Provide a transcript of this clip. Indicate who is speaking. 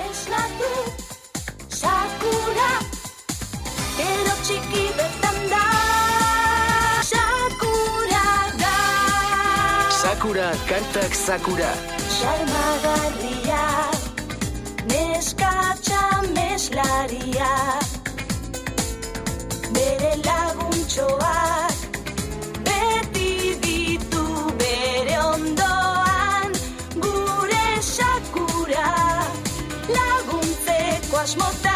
Speaker 1: Esnatu, Sakura, ero txiki bertan da. Sakura da.
Speaker 2: Sakura, kantak Sakura.
Speaker 1: Xarmagarria, neskatxa meslaria. Bere laguntxoak beti ditu bere ondoan. Gure Sakura laguntzeko asmotan.